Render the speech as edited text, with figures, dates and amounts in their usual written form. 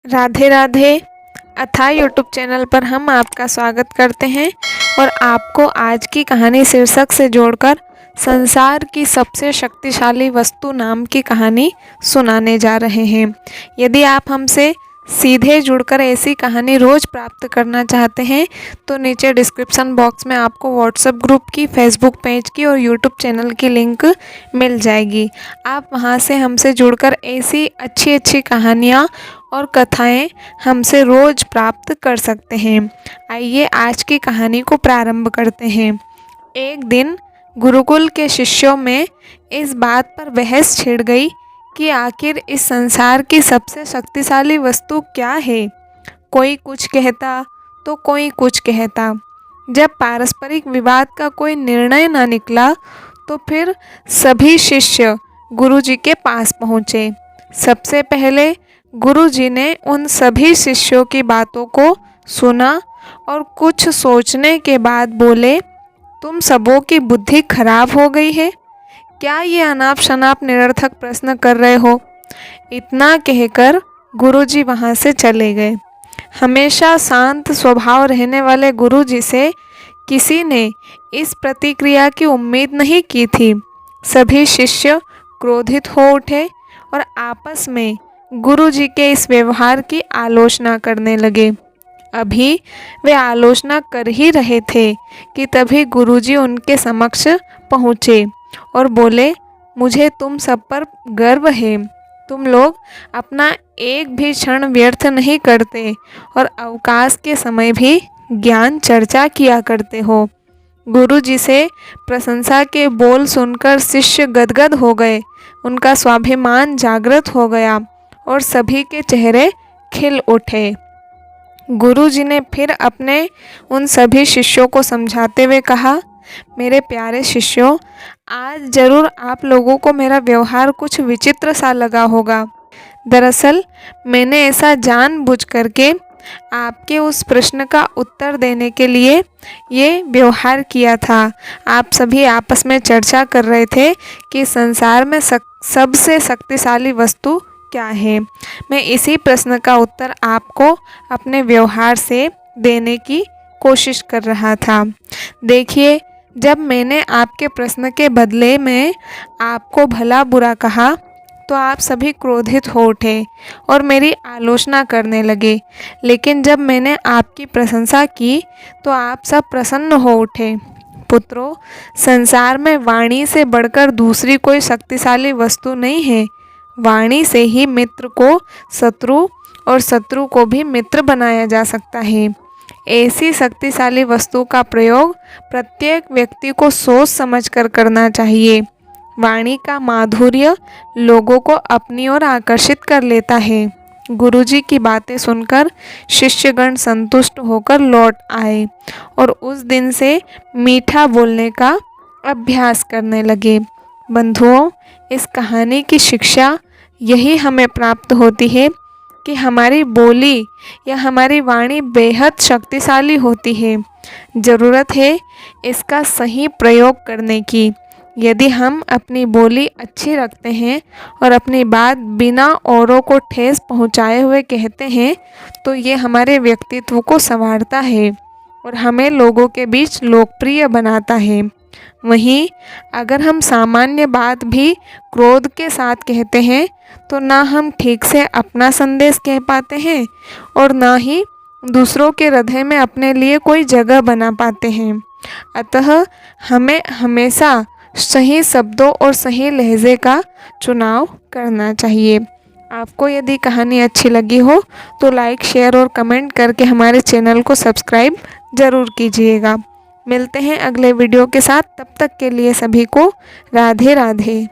राधे राधे अथाह YouTube channel पर हम आपका स्वागत करते हैं और आपको आज की कहानी शीर्षक से जोड़कर संसार की सबसे शक्तिशाली वस्तु नाम की कहानी सुनाने जा रहे हैं। यदि आप हमसे सीधे जुड़कर ऐसी कहानी रोज़ प्राप्त करना चाहते हैं तो नीचे डिस्क्रिप्शन बॉक्स में आपको व्हाट्सएप ग्रुप की, फेसबुक पेज की और यूट्यूब चैनल की लिंक मिल जाएगी। आप वहां से हमसे जुड़कर ऐसी अच्छी अच्छी कहानियाँ और कथाएं हमसे रोज़ प्राप्त कर सकते हैं। आइए आज की कहानी को प्रारंभ करते हैं। एक दिन गुरुकुल के शिष्यों में इस बात पर बहस छिड़ गई कि आखिर इस संसार की सबसे शक्तिशाली वस्तु क्या है। कोई कुछ कहता तो कोई कुछ कहता। जब पारस्परिक विवाद का कोई निर्णय न निकला तो फिर सभी शिष्य गुरुजी के पास पहुँचे। सबसे पहले गुरुजी ने उन सभी शिष्यों की बातों को सुना और कुछ सोचने के बाद बोले, तुम सबों की बुद्धि खराब हो गई है। क्या ये अनाप शनाप निरर्थक प्रश्न कर रहे हो। इतना कहकर गुरुजी वहाँ से चले गए। हमेशा शांत स्वभाव रहने वाले गुरुजी से किसी ने इस प्रतिक्रिया की उम्मीद नहीं की थी। सभी शिष्य क्रोधित हो उठे और आपस में गुरुजी के इस व्यवहार की आलोचना करने लगे। अभी वे आलोचना कर ही रहे थे कि तभी गुरुजी उनके समक्ष पहुँचे और बोले, मुझे तुम सब पर गर्व है। तुम लोग अपना एक भी क्षण व्यर्थ नहीं करते और अवकाश के समय भी ज्ञान चर्चा किया करते हो। गुरुजी से प्रशंसा के बोल सुनकर शिष्य गदगद हो गए। उनका स्वाभिमान जागृत हो गया और सभी के चेहरे खिल उठे। गुरुजी ने फिर अपने उन सभी शिष्यों को समझाते हुए कहा, मेरे प्यारे शिष्यों, आज ज़रूर आप लोगों को मेरा व्यवहार कुछ विचित्र सा लगा होगा। दरअसल मैंने ऐसा जानबूझ करके आपके उस प्रश्न का उत्तर देने के लिए ये व्यवहार किया था। आप सभी आपस में चर्चा कर रहे थे कि संसार में सबसे शक्तिशाली वस्तु क्या है। मैं इसी प्रश्न का उत्तर आपको अपने व्यवहार से देने की कोशिश कर रहा था। देखिए, जब मैंने आपके प्रश्न के बदले में आपको भला बुरा कहा तो आप सभी क्रोधित हो उठे और मेरी आलोचना करने लगे, लेकिन जब मैंने आपकी प्रशंसा की तो आप सब प्रसन्न हो उठे। पुत्रों, संसार में वाणी से बढ़कर दूसरी कोई शक्तिशाली वस्तु नहीं है। वाणी से ही मित्र को शत्रु और शत्रु को भी मित्र बनाया जा सकता है। ऐसी शक्तिशाली वस्तु का प्रयोग प्रत्येक व्यक्ति को सोच समझकर करना चाहिए। वाणी का माधुर्य लोगों को अपनी ओर आकर्षित कर लेता है। गुरुजी की बातें सुनकर शिष्यगण संतुष्ट होकर लौट आए और उस दिन से मीठा बोलने का अभ्यास करने लगे। बंधुओं, इस कहानी की शिक्षा यही हमें प्राप्त होती है कि हमारी बोली या हमारी वाणी बेहद शक्तिशाली होती है। ज़रूरत है इसका सही प्रयोग करने की। यदि हम अपनी बोली अच्छी रखते हैं और अपनी बात बिना औरों को ठेस पहुंचाए हुए कहते हैं तो ये हमारे व्यक्तित्व को संवारता है और हमें लोगों के बीच लोकप्रिय बनाता है। वहीं अगर हम सामान्य बात भी क्रोध के साथ कहते हैं तो ना हम ठीक से अपना संदेश कह पाते हैं और ना ही दूसरों के हृदय में अपने लिए कोई जगह बना पाते हैं। अतः हमें हमेशा सही शब्दों और सही लहजे का चुनाव करना चाहिए। आपको यदि कहानी अच्छी लगी हो तो लाइक, शेयर और कमेंट करके हमारे चैनल को सब्सक्राइब ज़रूर कीजिएगा। मिलते हैं अगले वीडियो के साथ। तब तक के लिए सभी को राधे राधे।